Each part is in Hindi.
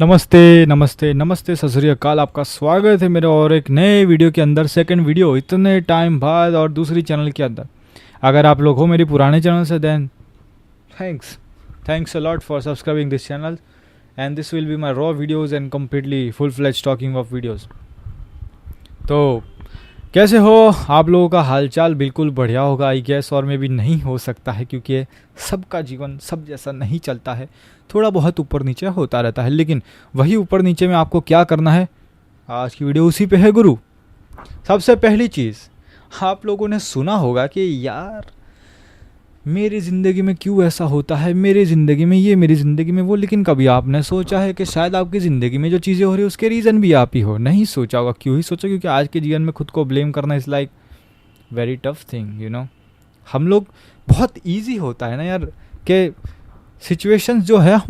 नमस्ते नमस्ते नमस्ते सत श्री अकाल। आपका स्वागत है मेरे और एक नए वीडियो के अंदर। सेकंड वीडियो इतने टाइम बाद और दूसरी चैनल के अंदर। अगर आप लोग हो मेरी पुराने चैनल से then thanks a lot for subscribing this channel and this will be my raw videos and completely full fledge talking of videos. तो कैसे हो आप लोगों का हालचाल? बिल्कुल बढ़िया होगा आई गेस, और में भी नहीं हो सकता है क्योंकि सबका जीवन सब जैसा नहीं चलता है, थोड़ा बहुत ऊपर नीचे होता रहता है। लेकिन वही ऊपर नीचे में आपको क्या करना है, आज की वीडियो उसी पे है गुरु। सबसे पहली चीज़, आप लोगों ने सुना होगा कि यार मेरी ज़िंदगी में क्यों ऐसा होता है, मेरी ज़िंदगी में ये, मेरी ज़िंदगी में वो। लेकिन कभी आपने सोचा है कि शायद आपकी ज़िंदगी में जो चीज़ें हो रही है उसके रीज़न भी आप ही हो? नहीं सोचा होगा। क्यों ही सोचा? क्योंकि आज के जीवन में खुद को ब्लेम करना is like very tough thing, you know. हम लोग बहुत ईजी होता है ना यार कि सिचुएशंस जो है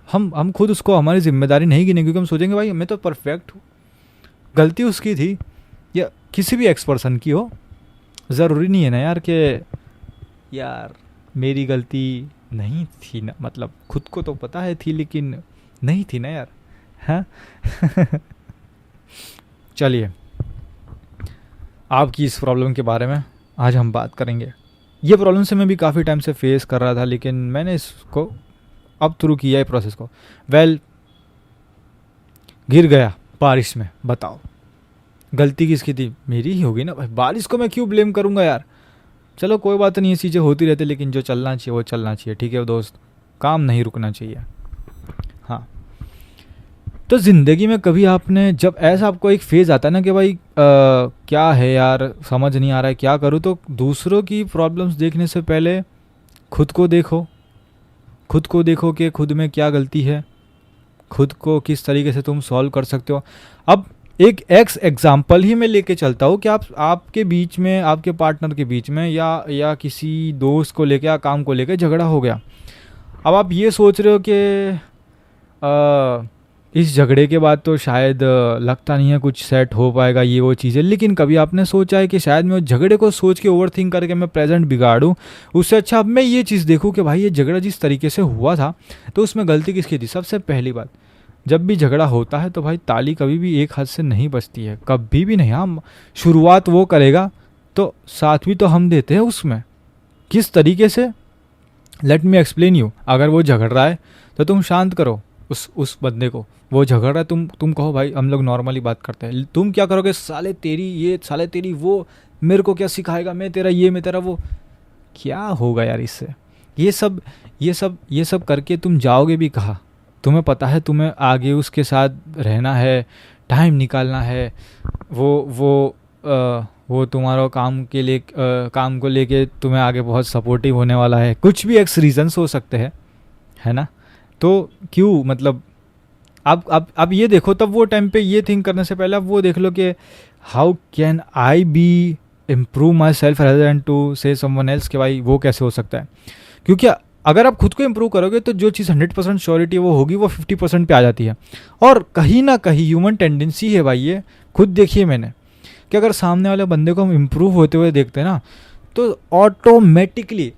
हम खुद उसको हमारी जिम्मेदारी नहीं गिने, क्योंकि हम सोचेंगे भाई मैं तो परफेक्ट हूँ, गलती उसकी थी या किसी भी एक्स पर्सन की हो। ज़रूरी नहीं है ना यार कि यार मेरी गलती नहीं थी ना, मतलब खुद को तो पता है थी लेकिन नहीं थी ना यार, हाँ। चलिए, आपकी इस प्रॉब्लम के बारे में आज हम बात करेंगे। ये प्रॉब्लम से मैं भी काफ़ी टाइम से फेस कर रहा था, लेकिन मैंने इसको अब शुरू किया है प्रोसेस को। गिर गया बारिश में, बताओ गलती किसकी थी? मेरी ही होगी ना भाई। बारिश को मैं क्यों ब्लेम करूँगा यार? चलो कोई बात नहीं, ये चीज़ें होती रहती, लेकिन जो चलना चाहिए वो चलना चाहिए, ठीक है दोस्त। काम नहीं रुकना चाहिए। हाँ, तो ज़िंदगी में कभी आपने, जब ऐसा आपको एक फेज़ आता है ना कि भाई क्या है यार, समझ नहीं आ रहा है क्या करूँ, तो दूसरों की प्रॉब्लम्स देखने से पहले खुद को देखो। खुद को देखो कि खुद में क्या गलती है, खुद को किस तरीके से तुम सॉल्व कर सकते हो। अब एक एग्जाम्पल ही मैं लेके चलता हूँ कि आपके बीच में, आपके पार्टनर के बीच में या किसी दोस्त को लेके या काम को लेके झगड़ा हो गया। अब आप ये सोच रहे हो कि इस झगड़े के बाद तो शायद लगता नहीं है कुछ सेट हो पाएगा, ये वो चीज़ें। लेकिन कभी आपने सोचा है कि शायद मैं उस झगड़े को सोच के ओवर थिंक करके मैं प्रेजेंट बिगाड़ूं? उससे अच्छा अब मैं ये चीज़ देखूं कि भाई ये झगड़ा जिस तरीके से हुआ था तो उसमें गलती किसकी थी। सबसे पहली बात, जब भी झगड़ा होता है तो भाई ताली कभी भी एक हाथ से नहीं बजती है, कभी भी नहीं। हम शुरुआत वो करेगा तो साथ भी तो हम देते हैं उसमें। किस तरीके से? Let me explain you. अगर वो झगड़ रहा है तो तुम शांत करो उस बंदे को। वो झगड़ रहा है, तुम कहो भाई हम लोग नॉर्मली बात करते हैं। तुम क्या करोगे? साले तेरी ये, साले तेरी वो, मेरे को क्या सिखाएगा, मैं तेरा ये, मैं तेरा वो। क्या होगा यार इससे? ये सब करके तुम जाओगे भी कहाँ? तुम्हें पता है तुम्हें आगे उसके साथ रहना है, टाइम निकालना है। वो तुम्हारा काम के लिए, काम को लेके तुम्हें आगे बहुत सपोर्टिव होने वाला है। कुछ भी एक्स रीजंस हो सकते हैं, है ना। तो क्यों, मतलब आप ये देखो, तब वो टाइम पे ये थिंक करने से पहले आप वो देख लो कि how can I be improve my self rather than to say someone else, कि भाई वो कैसे हो सकता है। क्योंकि अगर आप खुद को इम्प्रूव करोगे तो जो चीज़ 100% श्योरिटी वो होगी वो 50% पे आ जाती है। और कहीं ना कहीं ह्यूमन टेंडेंसी है भाई, ये खुद देखिए मैंने, कि अगर सामने वाले बंदे को हम इम्प्रूव होते हुए देखते हैं ना, तो ऑटोमेटिकली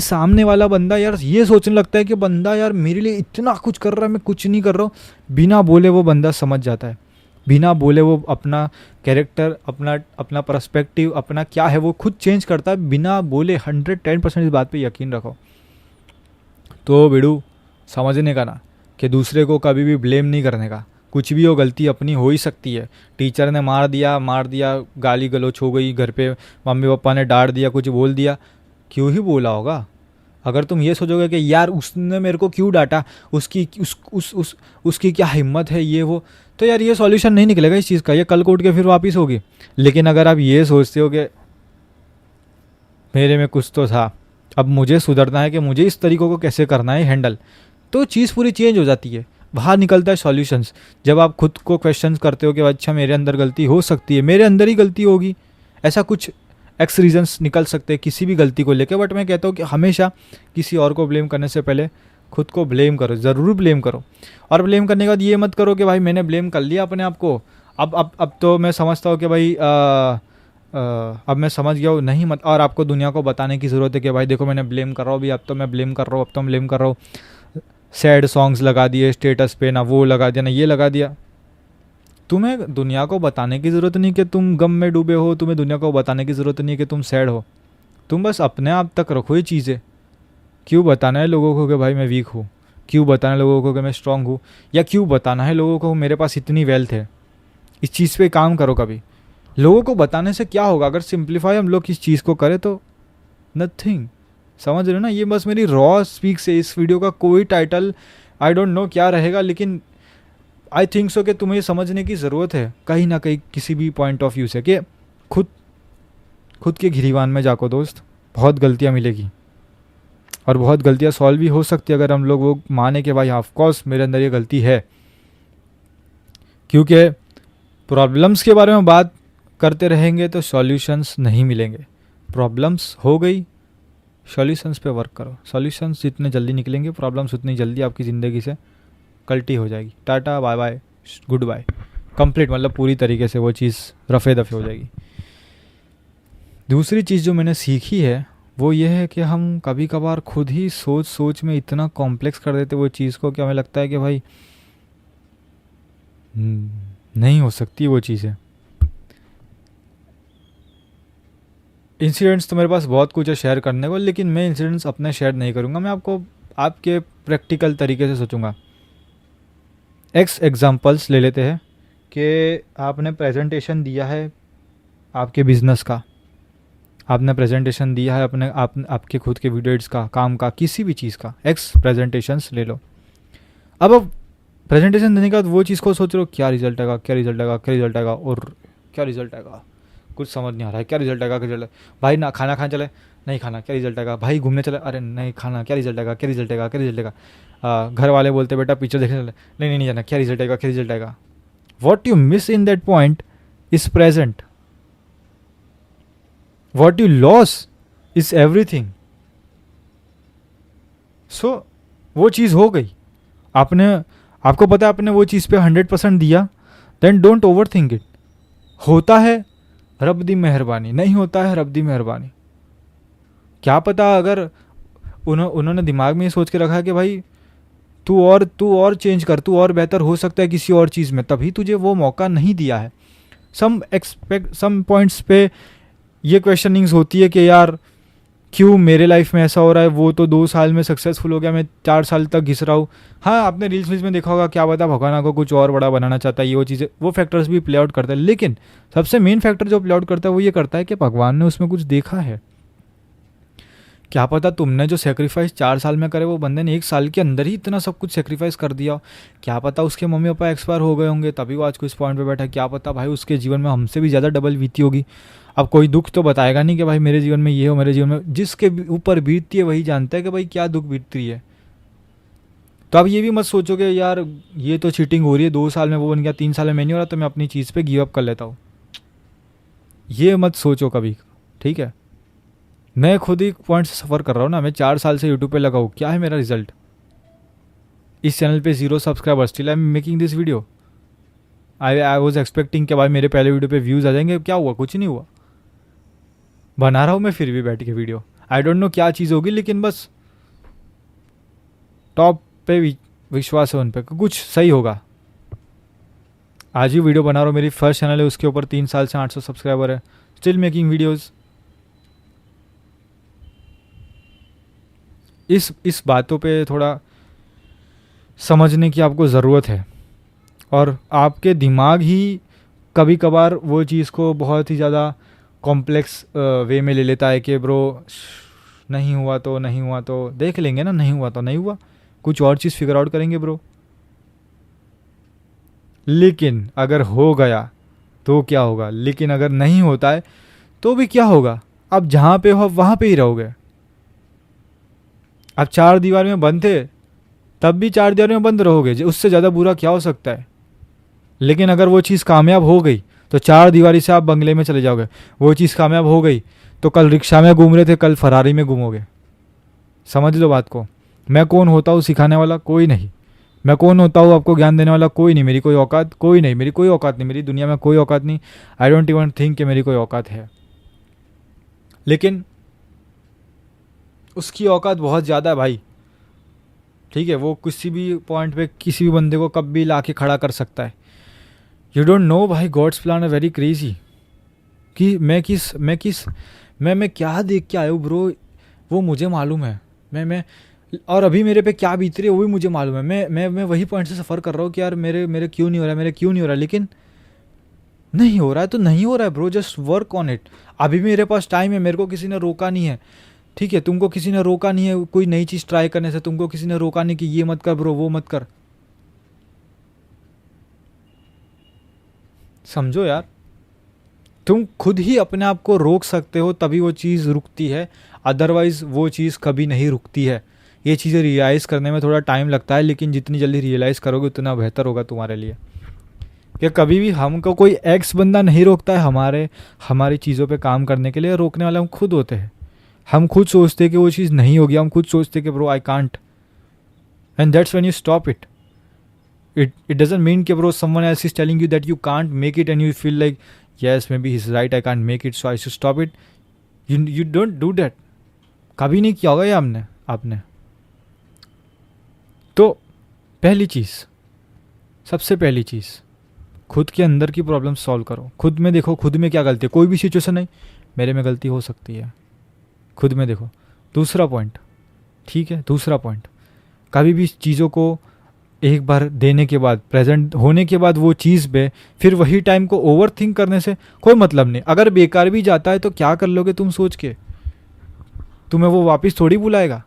सामने वाला बंदा यार ये सोचने लगता है कि बंदा यार मेरे लिए इतना कुछ कर रहा है, मैं कुछ नहीं कर रहा हूँ। बिना बोले वो बंदा समझ जाता है, बिना बोले वो अपना कैरेक्टर, अपना पर्सपेक्टिव, अपना क्या है वो खुद चेंज करता है बिना बोले। 110% इस बात पे यकीन रखो। तो बेड़ू समझने का ना, कि दूसरे को कभी भी ब्लेम नहीं करने का। कुछ भी हो, गलती अपनी हो ही सकती है। टीचर ने मार दिया, गाली गलौच हो गई, घर पे मम्मी पापा ने डांट दिया, कुछ बोल दिया, क्यों ही बोला होगा। अगर तुम ये सोचोगे कि यार उसने मेरे को क्यों डांटा, उसकी क्या हिम्मत है, ये वो, तो यार ये सॉल्यूशन नहीं निकलेगा इस चीज़ का, ये कल को उठ के फिर वापस होगी। लेकिन अगर आप ये सोचते हो कि मेरे में कुछ तो था, अब मुझे सुधरना है कि मुझे इस तरीक़ों को कैसे करना है हैंडल, तो चीज़ पूरी चेंज हो जाती है। बाहर निकलता है सॉल्यूशंस। जब आप खुद को क्वेश्चंस करते हो कि अच्छा मेरे अंदर गलती हो सकती है, मेरे अंदर ही गलती होगी, ऐसा कुछ एक्स रीजंस निकल सकते हैं किसी भी गलती को लेकर। बट मैं कहता हूँ कि हमेशा किसी और को ब्लेम करने से पहले खुद को ब्लेम करो, ज़रूर ब्लेम करो। और ब्लेम करने के बाद ये मत करो कि भाई मैंने ब्लेम कर लिया अपने आप को, अब तो मैं समझता हूँ कि भाई अब मैं समझ गया हूँ, नहीं मत। और आपको दुनिया को बताने की ज़रूरत है कि भाई देखो मैंने ब्लेम कर रहा हूँ अभी, अब तो मैं ब्लेम कर रहा हूँ, अब तो मैं ब्लेम कर रहा हूँ। सैड सॉन्ग्स लगा दिए स्टेटस पे, ना वो लगा दिया ना ये लगा दिया। तुम्हें दुनिया को बताने की ज़रूरत नहीं कि तुम गम में डूबे हो, तुम्हें दुनिया को बताने की ज़रूरत नहीं कि तुम सैड हो। तुम बस अपने आप तक रखो ये चीज़ें। क्यों बताना है लोगों को कि भाई मैं वीक हूँ, क्यों बताना है लोगों को कि मैं स्ट्रांग हूँ, या क्यों बताना है लोगों को मेरे पास इतनी वेल्थ है। इस चीज़ पे काम करो कभी। लोगों को बताने से क्या होगा, अगर सिंप्लीफाई हम लोग इस चीज़ को करें तो नथिंग। समझ रहे हो ना, ये बस मेरी रॉ स्पीक से। इस वीडियो का कोई टाइटल आई डोंट नो क्या रहेगा, लेकिन आई थिंक सो कि तुम्हें समझने की ज़रूरत है कहीं ना कहीं किसी भी पॉइंट ऑफ व्यू से कि खुद खुद के गिरीवान में जाको दोस्त, बहुत गलतियाँ मिलेगी और बहुत गलतियाँ सॉल्व भी हो सकती है अगर हम लोग वो माने कि भाई ऑफ कोर्स मेरे अंदर ये गलती है। क्योंकि प्रॉब्लम्स के बारे में बात करते रहेंगे तो सॉल्यूशंस नहीं मिलेंगे। प्रॉब्लम्स हो गई, सॉल्यूशंस पे वर्क करो। सॉल्यूशंस जितने जल्दी निकलेंगे, प्रॉब्लम्स उतनी जल्दी आपकी ज़िंदगी से कल्टी हो जाएगी। Tata bye bye good bye, complete, मतलब पूरी तरीके से वो चीज़ रफ़े दफ़े हो जाएगी। दूसरी चीज़ जो मैंने सीखी है वो ये है कि हम कभी कभार खुद ही सोच सोच में इतना कॉम्प्लेक्स कर देते वो चीज़ को कि हमें लगता है कि भाई नहीं हो सकती वो चीज़ें। इंसिडेंट्स तो मेरे पास बहुत कुछ है शेयर करने को, लेकिन मैं इंसिडेंट्स अपने शेयर नहीं करूँगा। मैं आपको आपके प्रैक्टिकल तरीके से सोचूंगा। एग्जांपल्स ले लेते हैं कि आपने प्रेजेंटेशन दिया है आपके बिजनेस का, आपने प्रेजेंटेशन दिया है अपने आपके खुद के वीडियो एड्स का, काम का, किसी भी चीज़ का प्रेजेंटेशंस ले लो। अब प्रेजेंटेशन देने के बाद वो चीज़ को सोच रहे हो क्या रिजल्ट आएगा, क्या रिजल्ट आएगा, क्या रिजल्ट आएगा, और क्या रिजल्ट आएगा, कुछ समझ नहीं आ रहा है, क्या रिजल्ट आएगा, क्या रिजल्ट। भाई ना खाना खाने चले, नहीं खाना, क्या रिजल्ट आएगा। भाई घूमने चले, अरे नहीं खाना, क्या रिजल्ट आएगा, क्या रिजल्ट आएगा, क्या रिजल्ट आएगा। घर वाले बोलते बेटा पिक्चर देखने चले, नहीं नहीं जाना, क्या रिजल्ट आएगा, क्या रिजल्ट आएगा। What you miss in that point is present, what you loss is everything. So वो चीज़ हो गई, आपने, आपको पता है आपने वो चीज़ पे 100% दिया, then don't over think it. होता है रब दी मेहरबानी, नहीं होता है रब दी मेहरबानी। क्या पता अगर उन्होंने दिमाग में ये सोच के रखा है कि भाई तू और चेंज कर, तू और बेहतर हो सकता है किसी और चीज़ में, तभी तुझे वो मौका नहीं दिया है। सम पॉइंट्स पे ये क्वेश्चनिंग्स होती है कि यार क्यों मेरे लाइफ में ऐसा हो रहा है, वो तो 2 साल में सक्सेसफुल हो गया, मैं 4 साल तक घिस रहा हूँ। हाँ आपने रील्स में देखा होगा, क्या पता भगवान आपको कुछ और बड़ा बनाना चाहता है, ये वो चीज़ें, वो फैक्टर्स भी प्ले आउट करता है। लेकिन सबसे मेन फैक्टर जो प्ले आउट करता है वो ये करता है कि भगवान ने उसमें कुछ देखा है। क्या पता तुमने जो सेक्रीफाइस 4 साल में करे वो बंदे ने 1 साल के अंदर ही इतना सब कुछ सेक्रीफाइस कर दिया। क्या पता उसके मम्मी पापा एक्सपायर हो गए होंगे तभी वो आज को इस पॉइंट पे बैठा है। क्या पता भाई उसके जीवन में हमसे भी ज़्यादा डबल बीती होगी। अब कोई दुख तो बताएगा नहीं कि भाई मेरे जीवन में ये हो, मेरे जीवन में, जिसके ऊपर बीतती है वही जानता है कि भाई क्या दुख बीतती है। तो अब ये भी मत सोचो कि यार ये तो चीटिंग हो रही है, 2 साल में वो बन गया, 3 साल में मैं नहीं हो रहा तो मैं अपनी चीज़ पे गिव अप कर लेता हूँ। ये मत सोचो कभी, ठीक है। मैं खुद ही पॉइंट से सफ़र कर रहा हूँ ना, मैं 4 साल से यूट्यूब पे लगा हूँ, क्या है मेरा रिजल्ट। इस चैनल पे 0 subscribers, still I am making this video. I was expecting कि भाई मेरे पहले वीडियो पे व्यूज़ आ जाएंगे, क्या हुआ, कुछ नहीं हुआ। बना रहा हूँ मैं फिर भी बैठ के वीडियो, आई डोंट नो क्या चीज़ होगी, लेकिन बस टॉप पे विश्वास है उन पर कुछ सही होगा। आज ही वीडियो बना रहा हूँ, मेरी फर्स्ट चैनल है, उसके ऊपर 3 साल से 800 सब्सक्राइबर है, स्टिल मेकिंग वीडियोज़। इस बातों पे थोड़ा समझने की आपको ज़रूरत है। और आपके दिमाग ही कभी कभार वो चीज़ को बहुत ही ज़्यादा कॉम्प्लेक्स वे में ले लेता है कि ब्रो नहीं हुआ तो नहीं हुआ तो देख लेंगे ना, नहीं हुआ तो नहीं हुआ, कुछ और चीज़ फिगर आउट करेंगे ब्रो। लेकिन अगर हो गया तो क्या होगा, लेकिन अगर नहीं होता है तो भी क्या होगा, आप जहाँ पे हो वहाँ पे ही रहोगे। आप 4 दीवार में बंद थे तब भी 4 दीवार में बंद रहोगे, उससे ज़्यादा बुरा क्या हो सकता है। लेकिन अगर वो चीज़ कामयाब हो गई तो 4 दीवारी से आप बंगले में चले जाओगे। वो चीज़ कामयाब हो गई तो कल रिक्शा में घूम रहे थे, कल फरारी में घूमोगे। समझ लो बात को। मैं कौन होता हूँ सिखाने वाला, कोई नहीं। मैं कौन होता हूँ आपको ज्ञान देने वाला, कोई नहीं। मेरी कोई औकात, कोई नहीं, मेरी कोई औकात नहीं, मेरी दुनिया में कोई औकात नहीं। आई डोंट इवन थिंक कि मेरी कोई औकात है। लेकिन उसकी औकात बहुत ज़्यादा है भाई। ठीक है, वो किसी भी पॉइंट पे किसी भी बंदे को कब भी ला के खड़ा कर सकता है। यू डोंट नो भाई, गॉड्स प्लान है वेरी क्रेजी कि मैं क्या देख के आया हूँ ब्रो, वो मुझे मालूम है। मैं और अभी मेरे पे क्या बीत रही है वो भी मुझे मालूम है। मैं वही पॉइंट से सफ़र कर रहा हूँ कि यार मेरे क्यों नहीं हो रहा है, मेरे क्यों नहीं हो रहा है, लेकिन नहीं हो रहा है तो नहीं हो रहा है bro, just work on it. अभी भी मेरे पास टाइम है, मेरे को किसी ने रोका नहीं है, ठीक है, तुमको किसी ने रोका नहीं है कोई नई चीज़ ट्राई करने से, तुमको किसी ने रोका नहीं कि ये मत कर ब्रो, वो मत कर। समझो यार, तुम खुद ही अपने आप को रोक सकते हो तभी वो चीज़ रुकती है, अदरवाइज़ वो चीज़ कभी नहीं रुकती है। ये चीज़ें रियलाइज़ करने में थोड़ा टाइम लगता है, लेकिन जितनी जल्दी रियलाइज़ करोगे उतना बेहतर होगा तुम्हारे लिए। कि कभी भी हमको कोई एक्स बंदा नहीं रोकता है हमारी चीज़ों पे काम करने के लिए, रोकने वाले हम खुद होते हैं। हम खुद सोचते कि वो चीज़ नहीं होगी, हम खुद सोचते कि bro I can't, and that's when you stop it. It doesn't mean कि bro someone else is telling you that you can't make it and you feel like yes maybe he's right, I can't make it so I should stop it. You don't do that. कभी नहीं किया होगा ये आपने। तो पहली चीज़, सबसे पहली चीज़, खुद के अंदर की प्रॉब्लम सॉल्व करो। खुद में देखो खुद में क्या गलती है, कोई भी सिचुएशन नहीं मेरे में गलती हो सकती है, खुद में देखो। दूसरा पॉइंट, ठीक है, दूसरा पॉइंट, कभी भी चीज़ों को एक बार देने के बाद, प्रेजेंट होने के बाद वो चीज़ पे फिर वही टाइम को ओवर थिंक करने से कोई मतलब नहीं। अगर बेकार भी जाता है तो क्या कर लोगे तुम सोच के, तुम्हें वो वापस थोड़ी बुलाएगा।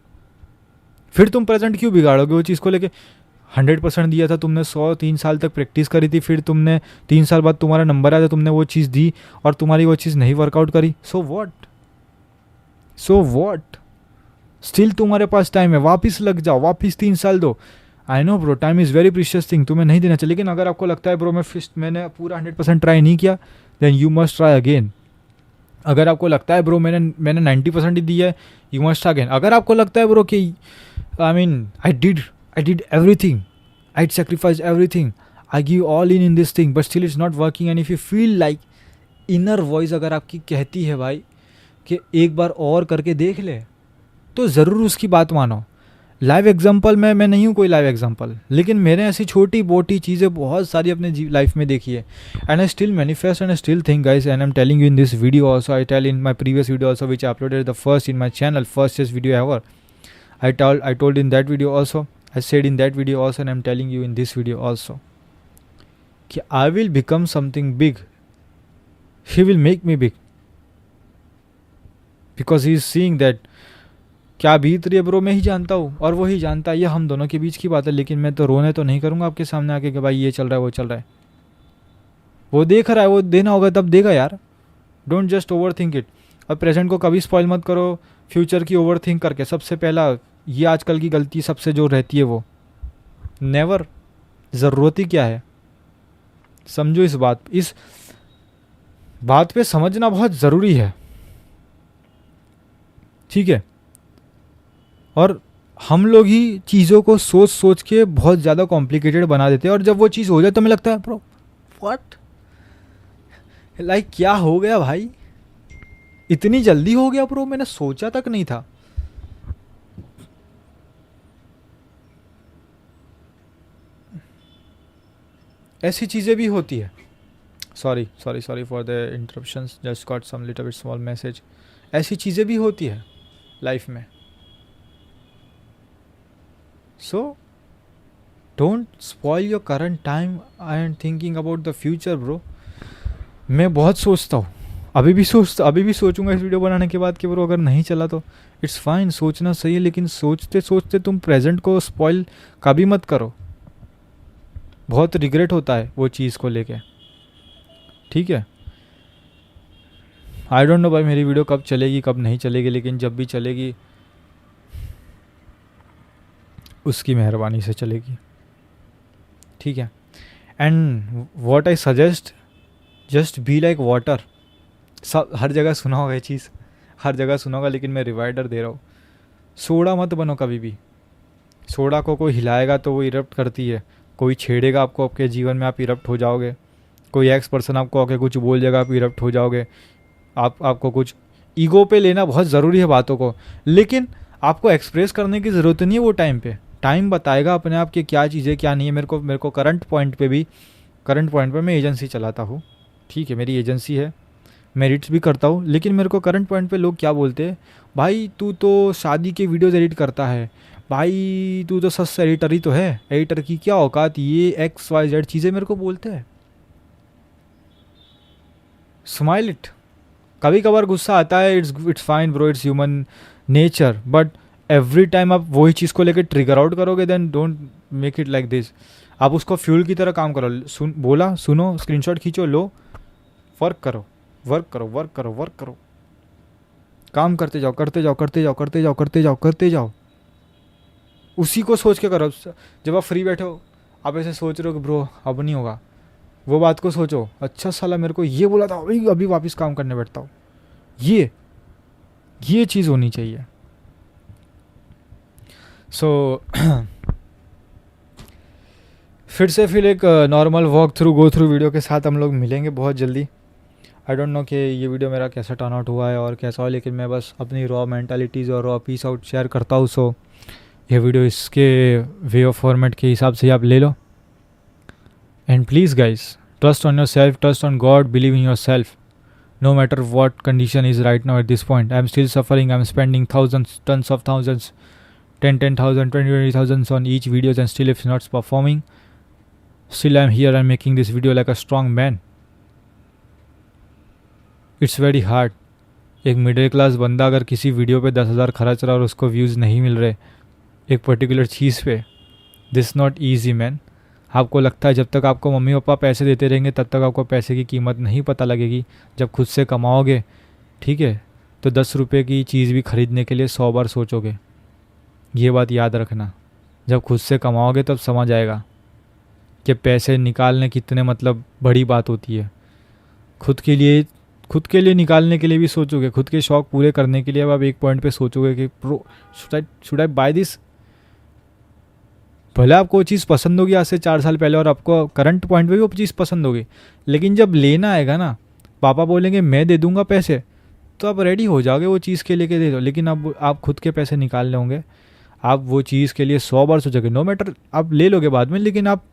फिर तुम प्रेजेंट क्यों बिगाड़ोगे वो चीज़ को लेके। 100% दिया था तुमने, 3 साल तक प्रैक्टिस करी थी, फिर तुमने 3 साल बाद तुम्हारा नंबर आया, तुमने वो चीज़ दी और तुम्हारी वो चीज़ नहीं वर्कआउट करी, सो वॉट, स्टिल तुम्हारे पास टाइम है, वापस लग जाओ, वापस 3 साल दो। I know bro, time is very precious thing, तुम्हें नहीं देना चाहिए। लेकिन अगर आपको लगता है ब्रो मैंने पूरा 100% ट्राई नहीं किया, then you must try again. अगर आपको लगता है ब्रो मैंने 90% ही दिया है, यू मस्ट ट्राई अगेन। अगर आपको लगता है ब्रो कि I did everything, I sacrifice everything, I give all in this thing but still it's not working, and if you feel like, inner voice अगर आपकी कहती है भाई कि एक बार और करके देख ले, तो ज़रूर उसकी बात मानो। लाइव एग्जांपल मैं नहीं हूँ कोई लाइव एग्जांपल, लेकिन मैंने ऐसी छोटी मोटी चीज़ें बहुत सारी अपने लाइफ में देखी है, and I still manifest and I still think guys, and I am telling you in this video also, I tell in my previous video also which I uploaded the first in my channel, first video ever, I told in that video also, I said in that video also, and I am telling you in this video also कि I will become something big, he will make me big, because he is seeing that क्या बीत रही है ब्रो मैं ही जानता हूँ और वो ही जानता है, ये हम दोनों के बीच की बात है। लेकिन मैं तो रोने तो नहीं करूँगा आपके सामने आके कि भाई ये चल रहा है वो चल रहा है, वो देख रहा है, वो देना होगा तब देगा यार। Don't just over think it, और प्रेजेंट को कभी स्पॉइल मत करो फ्यूचर की ओवर थिंक करके। सबसे पहला ये आजकल की गलती सबसे जो रहती है वो, नेवर, ज़रूरत ही क्या है। समझो इस बात पे समझना बहुत ज़रूरी है, ठीक है। और हम लोग ही चीज़ों को सोच के बहुत ज़्यादा कॉम्प्लिकेटेड बना देते हैं, और जब वो चीज़ हो जाए तो हमें लगता है ब्रो व्हाट, लाइक क्या हो गया भाई, इतनी जल्दी हो गया ब्रो, मैंने सोचा तक नहीं था। ऐसी चीज़ें भी होती है। Sorry for the interruptions, just got some little bit small message. ऐसी चीज़ें भी होती है लाइफ में, so don't spoil your current time and thinking about the future bro. मैं बहुत सोचता हूँ, अभी भी सोचूंगा इस वीडियो बनाने के बाद कि ब्रो अगर नहीं चला तो इट्स फाइन, सोचना सही है, लेकिन सोचते सोचते तुम प्रेजेंट को स्पॉइल कभी मत करो, बहुत रिग्रेट होता है वो चीज़ को लेके, ठीक है। आई डोंट नो भाई मेरी वीडियो कब चलेगी कब नहीं चलेगी, लेकिन जब भी चलेगी उसकी मेहरबानी से चलेगी, ठीक है। And what I suggest, just be like water. सब हर जगह सुना होगा ये चीज़, हर जगह सुना होगा, लेकिन मैं रिवाइडर दे रहा हूँ। सोडा मत बनो कभी भी। सोडा को कोई हिलाएगा तो वो इरप्ट करती है, कोई छेड़ेगा आपको आपके जीवन में, आप इरप्ट हो जाओगे। कोई एक्स पर्सन आपको आके कुछ बोल देगा, आप इरप्ट हो जाओगे। आपको कुछ ईगो पे लेना बहुत ज़रूरी है बातों को, लेकिन आपको एक्सप्रेस करने की ज़रूरत नहीं है वो टाइम पे। टाइम बताएगा अपने आप कि क्या चीज़ है क्या नहीं है। मेरे को करंट पॉइंट पे मैं एजेंसी चलाता हूँ, ठीक है, मेरी एजेंसी है, मैं एडिट्स भी करता हूँ, लेकिन मेरे को करंट पॉइंट पे लोग क्या बोलते हैं, भाई तू तो शादी के वीडियोज़ एडिट करता है, भाई तू तो सस एडिटर ही तो है, एडिटर की क्या औकात, ये XYZ चीज़ें मेरे को बोलते हैं। Smile it. कभी कभार गुस्सा आता है, it's fine bro, it's human nature, but every time आप वही चीज़ को लेकर ट्रिगर आउट करोगे, then don't make it like this. आप उसको फ्यूल की तरह काम करो, सुनो, स्क्रीनशॉट खींचो, लो, वर्क करो, वर्क करो, वर्क करो, वर्क करो, काम करते जाओ, करते जाओ, करते जाओ, करते जाओ, करते जाओ, करते जाओ, उसी को सोच के करो। जब आप फ्री बैठे हो, आप ऐसे सोच रहे हो कि ब्रो अब नहीं होगा, वो बात को सोचो, अच्छा साला मेरे को ये बोला था, अभी अभी वापस काम करने बैठता हूँ, ये चीज़ होनी चाहिए। सो फिर एक नॉर्मल गो थ्रू वीडियो के साथ हम लोग मिलेंगे बहुत जल्दी। आई डोंट नो कि ये वीडियो मेरा कैसा टर्न आउट हुआ है और कैसा हो, लेकिन मैं बस अपनी रॉ मेंटालिटीज़ और रॉ पीस आउट शेयर करता हूँ। सो ये वीडियो इसके वे ऑफ फॉर्मेट के हिसाब से आप ले लो। And please guys, trust on your self, trust on God, believe in your self, no matter what condition is right now at this point. I'm still suffering, I'm spending thousands, tons of thousands, 10,000, 20,000 on each videos, and still if it's not performing, still I'm here and making this video like a strong man. It's very hard. एक मिडिल क्लास बंदा अगर किसी वीडियो पे 10,000 खर्च रहा और उसको व्यूज़ नहीं मिल रहे एक पर्टिकुलर चीज़ पे, दिस नॉट ईजी मैन। आपको लगता है जब तक आपको मम्मी पापा पैसे देते रहेंगे तब तक आपको पैसे की कीमत नहीं पता लगेगी। जब खुद से कमाओगे, ठीक है, तो 10 रुपये की चीज़ भी ख़रीदने के लिए 100 बार सोचोगे। ये बात याद रखना, जब खुद से कमाओगे तब समझ आएगा कि पैसे निकालने कितने मतलब बड़ी बात होती है। खुद के लिए निकालने के लिए भी सोचोगे, खुद के शौक़ पूरे करने के लिए अब आप एक पॉइंट पे सोचोगे कि प्रो शुड आई बाय दिस। भले आपको वो चीज़ पसंद होगी आज से 4 साल पहले और आपको करंट पॉइंट पे भी वो चीज़ पसंद होगी, लेकिन जब लेना आएगा ना, पापा बोलेंगे मैं दे दूंगा पैसे, तो आप रेडी हो जाओगे वो चीज़ के लेके दे दो। लेकिन अब आप खुद के पैसे निकाल होंगे, आप वो चीज़ के लिए 100 बार सोचोगे। नो मैटर आप ले लोगे बाद में, लेकिन आप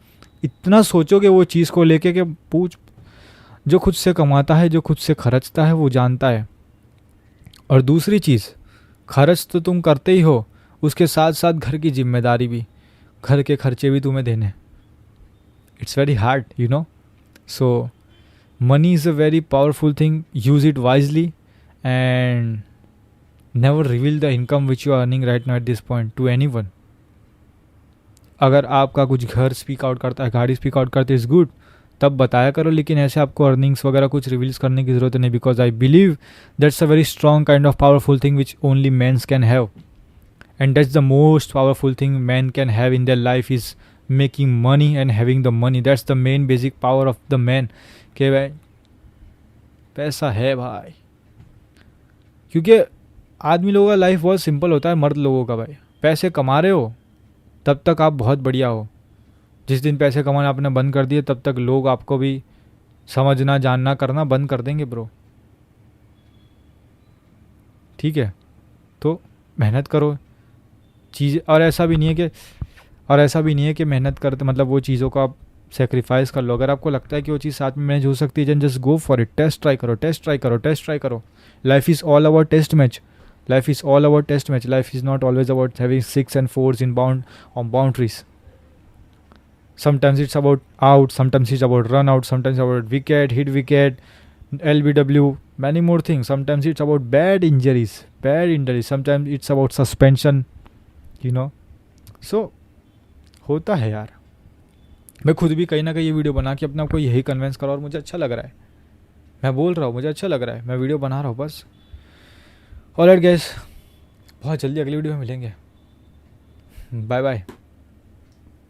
इतना सोचोगे वो चीज़ को लेके कि जो खुद से कमाता है, जो खुद से खर्चता है, वो जानता है। और दूसरी चीज़, खर्च तो तुम करते ही हो, उसके साथ साथ घर की जिम्मेदारी भी, घर के खर्चे भी तुम्हें देने। It's very hard, you know. So money is a very powerful thing, use it wisely and never reveal the income which you are earning right now at this point to anyone. अगर आपका कुछ घर स्पीक आउट करता है, गाड़ी स्पीक आउट करती है, इज़ गुड, तब बताया करो, लेकिन ऐसे आपको अर्निंग्स वगैरह कुछ रिवील्स करने की ज़रूरत नहीं, because I believe that's a very strong kind of powerful thing which only mans can have. And that's the most powerful thing man can have in their life is making money and having the money. That's the main basic power of the man. कि भाई पैसा है भाई, क्योंकि आदमी लोगों का लाइफ बहुत सिंपल होता है, मर्द लोगों का भाई। पैसे कमा रहे हो तब तक आप बहुत बढ़िया हो, जिस दिन पैसे कमाना आपने बंद कर दिए तब तक लोग आपको भी समझना जानना करना बंद कर देंगे ब्रो। ठीक है, तो मेहनत करो चीज़, और ऐसा भी नहीं है कि मेहनत करते मतलब वो चीज़ों को आप सेक्रीफाइस कर लो। अगर आपको लगता है कि वो चीज़ साथ में मैनेज हो सकती है, just go for it, test try करो। Life is all about test match, life is not always about having 6 and 4s in boundaries. Sometimes it's about out, sometimes it's about run out, sometimes it's about wicket, hit wicket, LBW, many more things. Sometimes it's about bad injuries, sometimes it's about suspension, you know. So होता है यार। मैं खुद भी कहीं ना कहीं ये वीडियो बना के अपने आप को यही कन्विंस करा और मुझे अच्छा लग रहा है। मैं बोल रहा हूँ मुझे अच्छा लग रहा है, मैं वीडियो बना रहा हूँ बस। ऑलराइट गाइस, बहुत जल्दी अगली वीडियो में मिलेंगे। Bye bye.